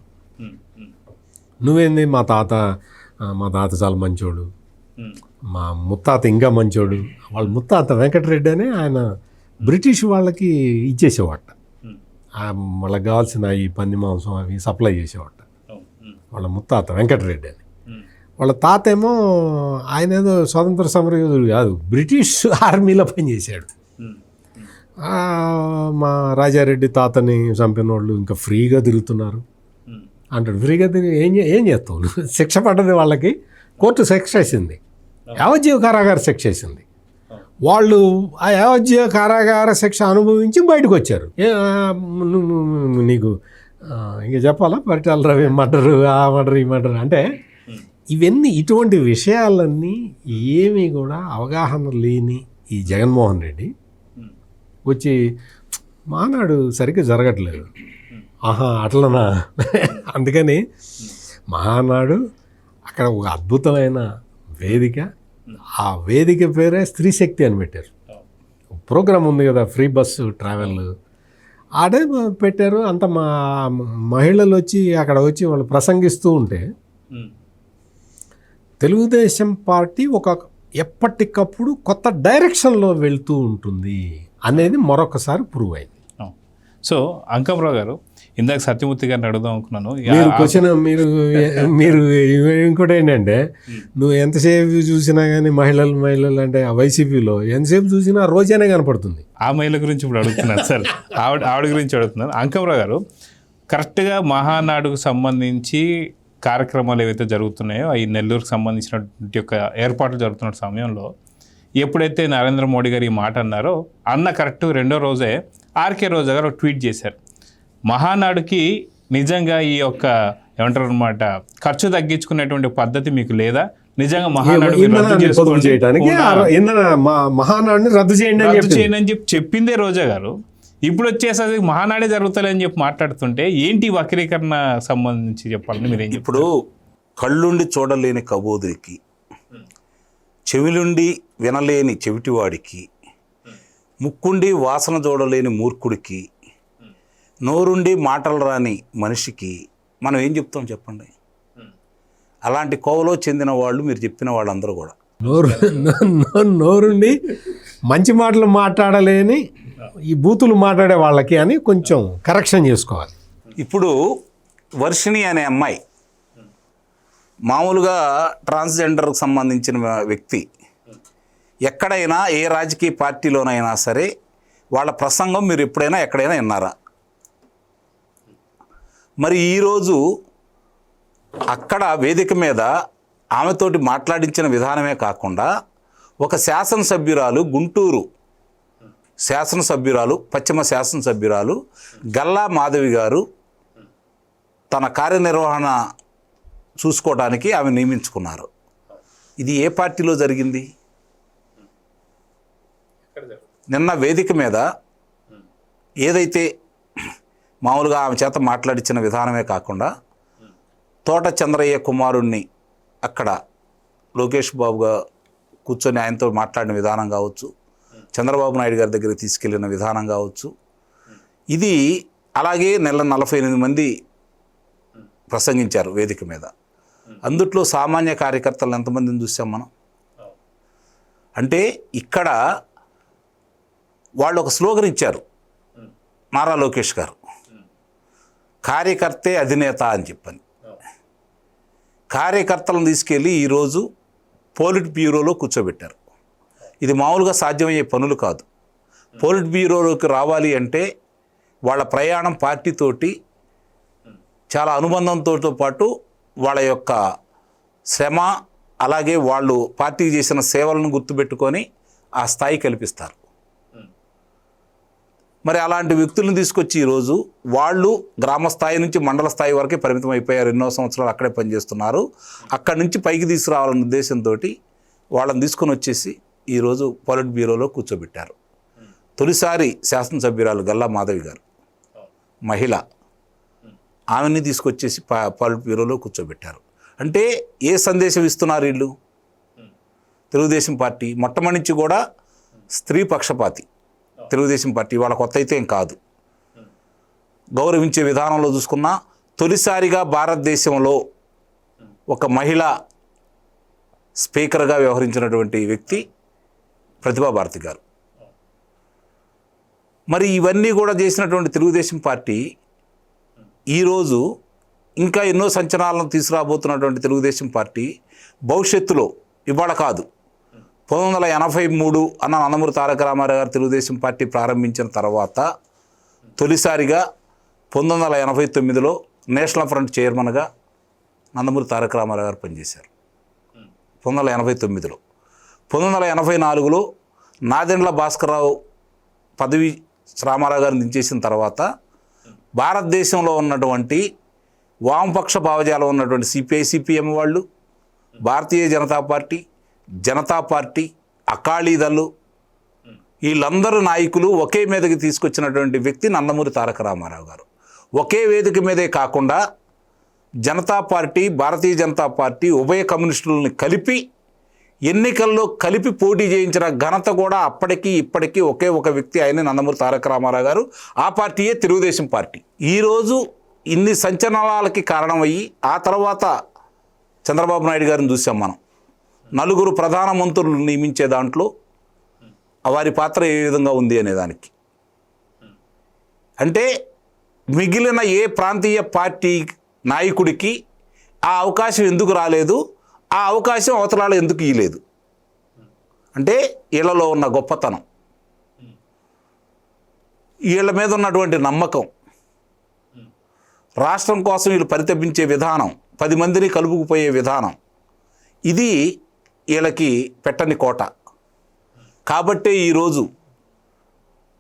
నువ్వేంది మా తాత చాలా మంచోడు, మా ముత్తాత ఇంకా మంచోడు, వాళ్ళ ముత్తాత వెంకటరెడ్డి అని ఆయన బ్రిటిష్ వాళ్ళకి ఇచ్చేసేవాట, వాళ్ళకి కావాల్సిన ఈ పంది మాంసం అవి సప్లై చేసేవాట వాళ్ళ ముత్తాత వెంకటరెడ్డి అని. వాళ్ళ తాత ఏమో ఆయన ఏదో స్వాతంత్ర సమరయోధుడు కాదు, బ్రిటిష్ ఆర్మీలో పనిచేశాడు. మా రాజారెడ్డి తాతని చంపిన వాళ్ళు ఇంకా ఫ్రీగా తిరుగుతున్నారు అంటాడు. ఫ్రీగా తిరిగి ఏం చేస్తావు? శిక్ష పడ్డది వాళ్ళకి, కోర్టు శిక్ష వేసింది, యావజ్జీవ కారాగార శిక్ష వేసింది. వాళ్ళు ఆ యావజ్జీవ కారాగార శిక్ష అనుభవించి బయటకు వచ్చారు. నీకు ఇంక చెప్పాలా? పరిటాల రవి మర్డరు, ఆ మర్డర్, ఈ మర్డర్ అంటే ఇవన్నీ ఇటువంటి విషయాలన్నీ ఏమీ కూడా అవగాహన లేని ఈ జగన్మోహన్ రెడ్డి వచ్చి మానాడు సరిగ్గా జరగట్లేదు, ఆహా అట్లనా. అందుకని మహానాడు అక్కడ ఒక అద్భుతమైన వేదిక, ఆ వేదిక పేరే స్త్రీ శక్తి అని పెట్టారు. ప్రోగ్రామ్ ఉంది కదా, ఫ్రీ బస్సు ట్రావెల్, ఆడే పెట్టారు. అంత మహిళలు వచ్చి అక్కడ వచ్చి వాళ్ళు ప్రసంగిస్తూ ఉంటే తెలుగుదేశం పార్టీ ఎప్పటికప్పుడు కొత్త డైరెక్షన్లో వెళ్తూ ఉంటుంది అనేది మరొకసారి ప్రూవ్ అయింది.
సో అంకమరావు గారు, ఇందాక సత్యమూర్తి గారిని అడుగుదాం అనుకున్నాను.
మీరు క్వశ్చన్ మీరు ఇంకోటి ఏంటంటే, నువ్వు ఎంతసేపు చూసినా కానీ మహిళలు అంటే ఆ వైసీపీలో ఎంతసేపు చూసినా రోజానే కనపడుతుంది.
ఆ మహిళ గురించి ఇప్పుడు అడుగుతున్నాను సార్, ఆవిడ గురించి అడుగుతున్నాను. అంకమరావు గారు, కరెక్ట్గా మహానాడుకు సంబంధించి కార్యక్రమాలు ఏవైతే జరుగుతున్నాయో ఈ నెల్లూరుకు సంబంధించినటువంటి యొక్క ఏర్పాట్లు జరుగుతున్న సమయంలో ఎప్పుడైతే నరేంద్ర మోడీ గారు ఈ మాట అన్నారో కరెక్ట్ రెండో రోజే ఆర్కే రోజా గారు ట్వీట్ చేశారు, మహానాడుకి నిజంగా ఈ యొక్క ఏమంటారు అనమాట ఖర్చు తగ్గించుకునేటువంటి పద్ధతి మీకు లేదా, నిజంగా
మహానాడుని రద్దు చేయండి
అని చెప్పి చెప్పిందే రోజా గారు. ఇప్పుడు వచ్చేసరికి మహానాడే జరుగుతాయి అని చెప్పి మాట్లాడుతుంటే ఏంటి వక్రీకరణ సంబంధించి చెప్పాలని మీరేం?
ఇప్పుడు కళ్ళుండి చూడలేని కబోదురికి, చెవిలుండి వినలేని చెవిటివాడికి, ముక్కుండి వాసన చూడలేని మూర్ఖుడికి, నోరుండి మాటలు రాని మనిషికి మనం ఏం చెప్తాం చెప్పండి? అలాంటి కోవలో చెందిన వాళ్ళు మీరు చెప్పిన వాళ్ళందరూ కూడా
నోరుండి మంచి మాటలు మాట్లాడలేని ఈ బూతులు మాట్లాడే వాళ్ళకి అని కొంచెం కరెక్షన్ చేసుకోవాలి.
ఇప్పుడు వర్షిణి అనే అమ్మాయి మామూలుగా ట్రాన్స్జెండర్కి సంబంధించిన వ్యక్తి, ఎక్కడైనా ఏ రాజకీయ పార్టీలోనైనా సరే వాళ్ళ ప్రసంగం మీరు ఎప్పుడైనా ఎక్కడైనా విన్నారా? మరి ఈరోజు అక్కడ వేదిక మీద ఆమెతోటి మాట్లాడించిన విధానమే కాకుండా ఒక శాసనసభ్యురాలు, గుంటూరు శాసనసభ్యురాలు, పశ్చిమ శాసనసభ్యురాలు గల్లా మాధవి గారు తన కార్యనిర్వహణ చూసుకోవడానికి ఆమె నియమించుకున్నారు. ఇది ఏ పార్టీలో జరిగింది? నిన్న వేదిక మీద ఏదైతే మామూలుగా ఆమె చేత మాట్లాడించిన విధానమే కాకుండా తోట చంద్రయ్య కుమారుణ్ణి అక్కడ లోకేష్ బాబుగా కూర్చొని ఆయనతో మాట్లాడిన విధానం కావచ్చు, చంద్రబాబు నాయుడు గారి దగ్గరికి తీసుకెళ్లిన విధానం కావచ్చు, ఇది అలాగే 48 మంది ప్రసంగించారు వేదిక మీద. అందుట్లో సామాన్య కార్యకర్తలను ఎంతమందిని చూసాం మనం? అంటే ఇక్కడ వాళ్ళు ఒక స్లోగన్ ఇచ్చారు నారా లోకేష్ గారు, కార్యకర్తే అధినేత అని చెప్పని. కార్యకర్తలను తీసుకెళ్ళి ఈరోజు పోలిట్ బ్యూరోలో కూర్చోబెట్టారు. ఇది మామూలుగా సాధ్యమయ్యే పనులు కాదు. పోలిట్ బ్యూరోలోకి రావాలి అంటే వాళ్ళ ప్రయాణం పార్టీతోటి చాలా అనుబంధంతో పాటు వాళ్ళ యొక్క శ్రమ, అలాగే వాళ్ళు పార్టీకి చేసిన సేవలను గుర్తుపెట్టుకొని ఆ స్థాయి కల్పిస్తారు. మరి అలాంటి వ్యక్తులను తీసుకొచ్చి ఈరోజు వాళ్ళు గ్రామ స్థాయి నుంచి మండల స్థాయి వరకే పరిమితం అయిపోయారు. ఎన్నో సంవత్సరాలు అక్కడే పనిచేస్తున్నారు. అక్కడి నుంచి పైకి తీసుకురావాలన్న ఉద్దేశంతో వాళ్ళని తీసుకొని వచ్చేసి ఈరోజు పొలిట్ బ్యూరోలో కూర్చోబెట్టారు. తొలిసారి శాసనసభ్యురాలు గల్లా మాధవి గారు, మహిళ, ఆమెని తీసుకొచ్చేసి పొలిట్ బ్యూరోలో కూర్చోబెట్టారు. అంటే ఏ సందేశం ఇస్తున్నారు వీళ్ళు? తెలుగుదేశం పార్టీ మొట్టమొదటి నుంచి కూడా స్త్రీ పక్షపాతి. తెలుగుదేశం పార్టీ వాళ్ళ కొత్త అయితే ఏం కాదు. గౌరవించే విధానంలో చూసుకున్నా తొలిసారిగా భారతదేశంలో ఒక మహిళ స్పీకర్గా వ్యవహరించినటువంటి వ్యక్తి ప్రతిభా భారతి గారు. మరి ఇవన్నీ కూడా చేసినటువంటి తెలుగుదేశం పార్టీ ఈరోజు ఇంకా ఎన్నో సంచలనాలను తీసుకురాబోతున్నటువంటి తెలుగుదేశం పార్టీ భవిష్యత్తులో ఇవాళ కాదు, 1983 అన్న నందమూరి తారక రామారావు గారు తెలుగుదేశం పార్టీ ప్రారంభించిన తర్వాత తొలిసారిగా 1989లో నేషనల్ ఫ్రంట్ చైర్మన్గా నందమూరి తారక రామారావు గారు పనిచేశారు. 1989లో 1984లో నాదెండ్ల భాస్కర్రావు పదవి రామారావు గారిని దించేసిన తర్వాత భారతదేశంలో ఉన్నటువంటి వామపక్ష భావజాలం ఉన్నటువంటి సిపిఐ, సిపిఎం వాళ్ళు, భారతీయ జనతా పార్టీ, అకాలీదళ్ళు, వీళ్ళందరూ నాయకులు ఒకే మీదకి తీసుకొచ్చినటువంటి వ్యక్తి నందమూరి తారక రామారావు గారు. ఒకే వేదిక మీదే కాకుండా జనతా పార్టీ, భారతీయ జనతా పార్టీ ఉభయ కమ్యూనిస్టులని కలిపి ఎన్నికల్లో కలిపి పోటీ చేయించిన ఘనత కూడా అప్పటికి ఇప్పటికీ ఒకే ఒక వ్యక్తి అయిన నందమూరి తారక రామారావు గారు. ఆ పార్టీయే తెలుగుదేశం పార్టీ. ఈరోజు ఇన్ని సంచలనాలకి కారణమయ్యి ఆ తర్వాత చంద్రబాబు నాయుడు గారిని చూసాం మనం. 4 ప్రధాన మంత్రులు నియమించే దాంట్లో వారి పాత్ర ఏ విధంగా ఉంది అనే దానికి. అంటే మిగిలిన ఏ ప్రాంతీయ పార్టీ నాయకుడికి ఆ అవకాశం ఎందుకు రాలేదు, ఆ అవకాశం అవతలాలు ఎందుకు ఇవ్వలేదు అంటే వీళ్ళలో ఉన్న గొప్పతనం, వీళ్ళ మీద ఉన్నటువంటి నమ్మకం, రాష్ట్రం కోసం వీళ్ళు పరితపించే విధానం, 10 మందిని కలుపుకుపోయే విధానం, ఇది వీళ్ళకి పెట్టని కోట. కాబట్టే ఈరోజు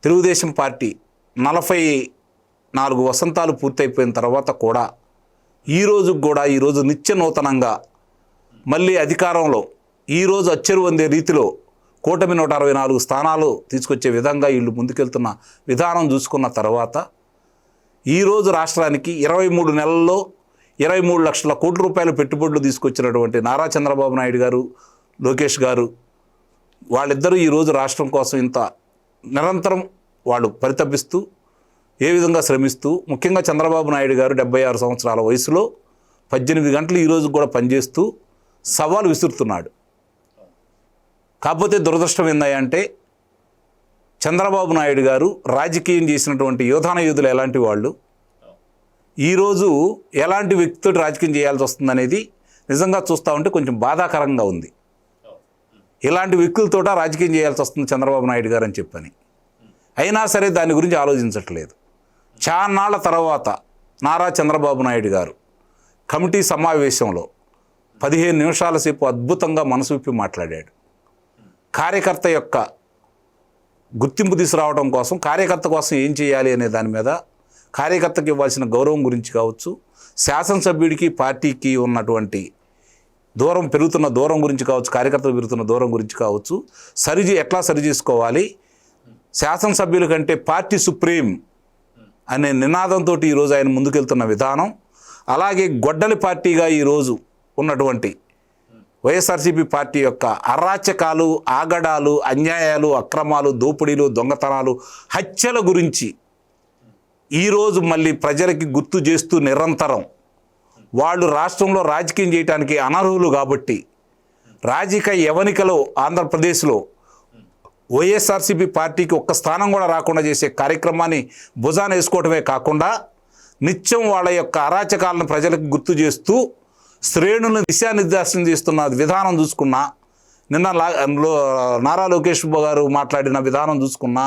తెలుగుదేశం పార్టీ 44 వసంతాలు పూర్తయిపోయిన తర్వాత కూడా ఈరోజు నిత్య నూతనంగా మళ్ళీ అధికారంలో ఈరోజు అచ్చెరు అందే రీతిలో కూటమి 164 స్థానాలు తీసుకొచ్చే విధంగా వీళ్ళు ముందుకెళ్తున్న విధానం చూసుకున్న తర్వాత ఈరోజు రాష్ట్రానికి 23 నెలల్లో 23 లక్షల కోట్ల రూపాయల పెట్టుబడులు తీసుకొచ్చినటువంటి నారా చంద్రబాబు నాయుడు గారు, లోకేష్ గారు, వాళ్ళిద్దరూ ఈరోజు రాష్ట్రం కోసం ఇంత నిరంతరం వాళ్ళు పరితపిస్తూ ఏ విధంగా శ్రమిస్తూ, ముఖ్యంగా చంద్రబాబు నాయుడు గారు 76 సంవత్సరాల వయసులో 18 గంటలు ఈరోజు కూడా పనిచేస్తూ సవాలు విసురుతున్నాడు. కాకపోతే దురదృష్టం ఏందంటే చంద్రబాబు నాయుడు గారు రాజకీయం చేసినటువంటి యోధులు ఎలాంటి వాళ్ళు, ఈరోజు ఎలాంటి వ్యక్తితో రాజకీయం చేయాల్సి వస్తుందనేది నిజంగా చూస్తూ ఉంటే కొంచెం బాధాకరంగా ఉంది. ఇలాంటి వ్యక్తులతో రాజకీయం చేయాల్సి వస్తుంది చంద్రబాబు నాయుడు గారు అని చెప్పని. అయినా సరే దాని గురించి ఆలోచించట్లేదు. చాన్నాళ్ల తర్వాత నారా చంద్రబాబు నాయుడు గారు కమిటీ సమావేశంలో 15 నిమిషాల సేపు అద్భుతంగా మనసు విప్పి మాట్లాడాడు. కార్యకర్త యొక్క గుర్తింపు తీసుకురావడం కోసం, కార్యకర్త కోసం ఏం చేయాలి అనే దాని మీద, కార్యకర్తకి ఇవ్వాల్సిన గౌరవం గురించి కావచ్చు, శాసనసభ్యుడికి పార్టీకి ఉన్నటువంటి పెరుగుతున్న దూరం గురించి కావచ్చు, కార్యకర్తలు పెరుగుతున్న దూరం గురించి కావచ్చు, ఎట్లా సరి చేసుకోవాలి, శాసనసభ్యుల కంటే పార్టీ సుప్రీం అనే నినాదంతో ఈరోజు ఆయన ముందుకెళ్తున్న విధానం, అలాగే గొడ్డలి పార్టీగా ఈరోజు ఉన్నటువంటి వైఎస్ఆర్సీపీ పార్టీ యొక్క అరాచకాలు, ఆగడాలు, అన్యాయాలు, అక్రమాలు, దోపిడీలు, దొంగతనాలు, హత్యల గురించి ఈరోజు మళ్ళీ ప్రజలకి గుర్తు చేస్తూ నిరంతరం వాళ్ళు రాష్ట్రంలో రాజకీయం చేయడానికి అనర్హులు కాబట్టి రాజకీయ యవనికలో ఆంధ్రప్రదేశ్లో వైఎస్ఆర్సీపీ పార్టీకి ఒక్క స్థానం కూడా రాకుండా చేసే కార్యక్రమాన్ని భుజాన వేసుకోవడమే కాకుండా నిత్యం వాళ్ళ యొక్క అరాచకాలను ప్రజలకు గుర్తు చేస్తూ శ్రేణులను దిశానిర్దేశం చేస్తున్న విధానం చూసుకున్నా, నిన్న నారా లోకేష్ గారు మాట్లాడిన విధానం చూసుకున్నా,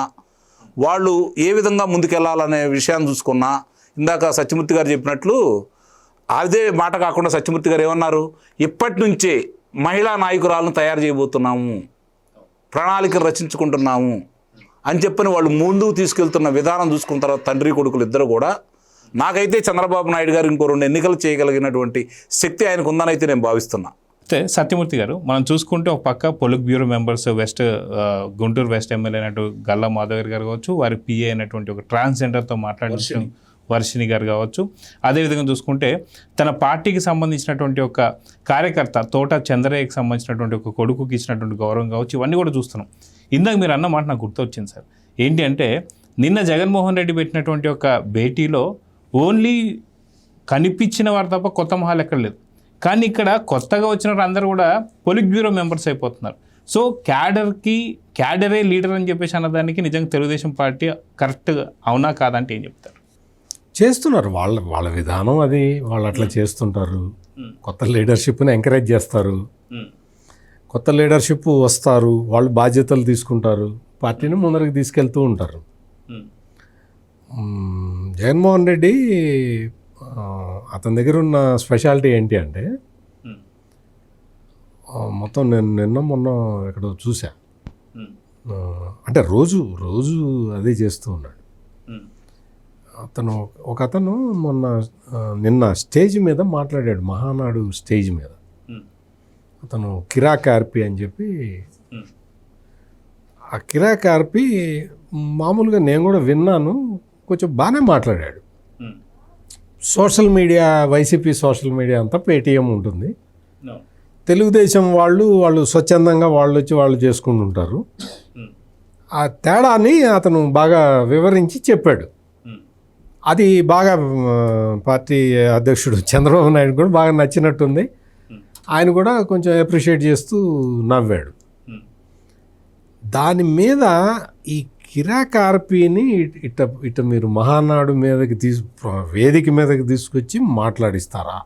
వాళ్ళు ఏ విధంగా ముందుకెళ్లాలనే విషయాన్ని చూసుకున్నా, ఇందాక సత్యమూర్తి గారు చెప్పినట్లు అదే మాట కాకుండా సత్యమూర్తి గారు ఏమన్నారు, ఇప్పటి నుంచే మహిళా నాయకురాలను తయారు చేయబోతున్నాము, ప్రణాళికలు రచించుకుంటున్నాము అని చెప్పని వాళ్ళు ముందుకు తీసుకెళ్తున్న విధానం చూసుకున్న తర్వాత తండ్రి కొడుకులు ఇద్దరు కూడా, నాకైతే చంద్రబాబు నాయుడు గారు ఇంకో 2 ఎన్నికలు చేయగలిగినటువంటి శక్తి ఆయనకు ఉందని అయితే నేను భావిస్తున్నా.
అయితే సత్యమూర్తి గారు, మనం చూసుకుంటే ఒక పక్క polit bureau members Guntur west MLA అయినట్టు గల్లా మాధవ్ గారు కావచ్చు, వారి పిఏ అయినటువంటి ఒక ట్రాన్స్జెండర్తో మాట్లాడిన వర్షిణి గారు కావచ్చు, అదేవిధంగా చూసుకుంటే తన పార్టీకి సంబంధించినటువంటి ఒక కార్యకర్త తోట చంద్రయ్యకి సంబంధించినటువంటి ఒక కొడుకుకి ఇచ్చినటువంటి గౌరవం కావచ్చు, ఇవన్నీ కూడా చూస్తున్నాం. ఇందాక మీరు అన్న మాట నాకు గుర్తొచ్చింది సార్. ఏంటి అంటే నిన్న జగన్మోహన్ రెడ్డి పెట్టినటువంటి ఒక భేటీలో ఓన్లీ కనిపించిన వారు తప్ప కొత్త మొహాలు ఎక్కడ లేదు. కానీ ఇక్కడ కొత్తగా వచ్చిన వారు అందరూ కూడా పొలిట్ బ్యూరో మెంబర్స్ అయిపోతున్నారు. సో క్యాడరే లీడర్ అని చెప్పేసి అన్నదానికి నిజంగా తెలుగుదేశం పార్టీ కరెక్ట్ అవునా కాదంటే ఏం చెప్తారు?
చేస్తున్నారు వాళ్ళ విధానం, అది వాళ్ళు అట్లా చేస్తుంటారు. కొత్త లీడర్షిప్ని ఎంకరేజ్ చేస్తారు, కొత్త లీడర్షిప్ వస్తారు, వాళ్ళు బాధ్యతలు తీసుకుంటారు, పార్టీని ముందరికి తీసుకెళ్తూ ఉంటారు. జగన్మోహన్ రెడ్డి అతని దగ్గర ఉన్న స్పెషాలిటీ ఏంటి అంటే, మొత్తం నేను నిన్న మొన్న ఎక్కడో చూసా, అంటే రోజు అదే చేస్తూ ఉన్నాడు. అతను నిన్న స్టేజ్ మీద మాట్లాడాడు, మహానాడు స్టేజ్ మీద. అతను కిరాక్ ఆర్పి అని చెప్పి, ఆ కిరాక్ ఆర్పి మామూలుగా నేను కూడా విన్నాను, కొంచెం బాగానే మాట్లాడాడు. Social media, YCP social media అంతా పేటీఎం ఉంటుంది, తెలుగుదేశం వాళ్ళు స్వచ్ఛందంగా వాళ్ళు వచ్చి వాళ్ళు చేసుకుంటుంటారు. ఆ తేడాని అతను బాగా వివరించి చెప్పాడు. అది బాగా పార్టీ అధ్యక్షుడు చంద్రబాబు నాయుడు కూడా బాగా నచ్చినట్టుంది. ఆయన కూడా కొంచెం అప్రిషియేట్ చేస్తూ నవ్వాడు. దాని మీద ఈ కిరాక్ ఆర్పీని ఇట మీరు మహానాడు మీదకి వేదిక మీదకి తీసుకొచ్చి మాట్లాడిస్తారా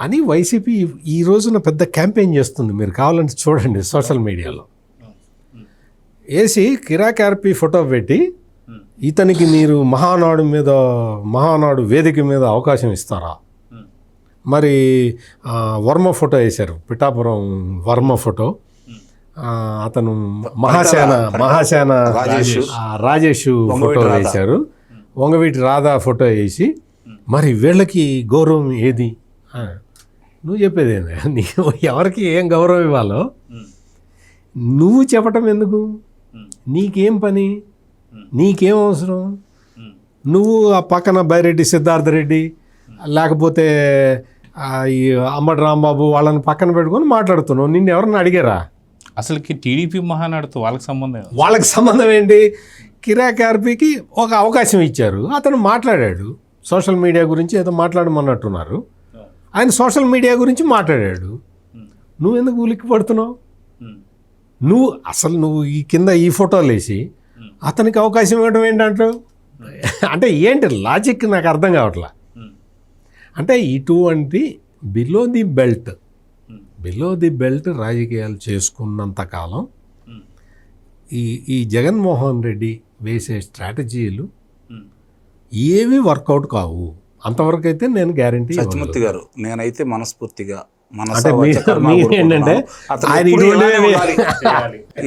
అని వైసీపీ ఈ రోజున పెద్ద క్యాంపెయిన్ చేస్తుంది. మీరు కావాలంటే చూడండి సోషల్ మీడియాలో వేసి కిరాక్ ఆర్పీ ఫోటో పెట్టి ఇతనికి మీరు మహానాడు వేదిక మీద అవకాశం ఇస్తారా. మరి వర్మ ఫోటో వేశారు, పిఠాపురం వర్మ ఫోటో. అతను మహాసేన రాజేష్ ఫోటో వేశారు, వంగవీటి రాధా ఫోటో వేసి మరి వీళ్ళకి గౌరవం ఏది? నువ్వు చెప్పేది ఏంది? నీవు ఎవరికి ఏం గౌరవం ఇవ్వాలో నువ్వు చెప్పటం ఎందుకు? నీకేం పని? నీకేం అవసరం? నువ్వు ఆ పక్కన బైరెడ్డి సిద్ధార్థ రెడ్డి లేకపోతే ఈ అమ్మటి రాంబాబు వాళ్ళని పక్కన పెట్టుకొని మాట్లాడుతున్నావు. నిన్ను ఎవరన్నా అడిగారా?
అసలుకి టీడీపీ మహానాడుతో
వాళ్ళకి సంబంధం ఏంటి? కిరాక్ ఆర్పీకి ఒక అవకాశం ఇచ్చారు, అతను మాట్లాడాడు. సోషల్ మీడియా గురించి ఏదో మాట్లాడమన్నట్టున్నారు. ఆయన సోషల్ మీడియా గురించి మాట్లాడాడు. నువ్వెందుకు ఉలిక్కి పడుతున్నావు? నువ్వు ఈ కింద ఈ ఫోటోలు వేసి అతనికి అవకాశం ఇవ్వడం ఏంటంటావు? అంటే ఏంటి లాజిక్ నాకు అర్థం కావట్లా. అంటే ఇటువంటి బిలో ది బెల్ట్ రాజకీయాలు చేసుకున్నంత కాలం ఈ జగన్మోహన్ రెడ్డి వేసే స్ట్రాటజీలు ఏవి వర్కౌట్ కావు. అంతవరకు అయితే నేను గ్యారంటీ.
సత్యమూర్తి గారు, నేనైతే మనస్ఫూర్తిగా
ఏంటంటే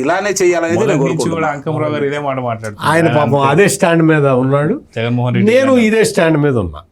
ఇలానే చేయాలనేది
అంకమరావు గారు ఇదే మాట మాట్లాడుతున్నారు.
ఆయన పాపం అదే స్టాండ్ మీద ఉన్నాడు,
జగన్మోహన్ రెడ్డి
నేను ఇదే స్టాండ్ మీద ఉన్నా.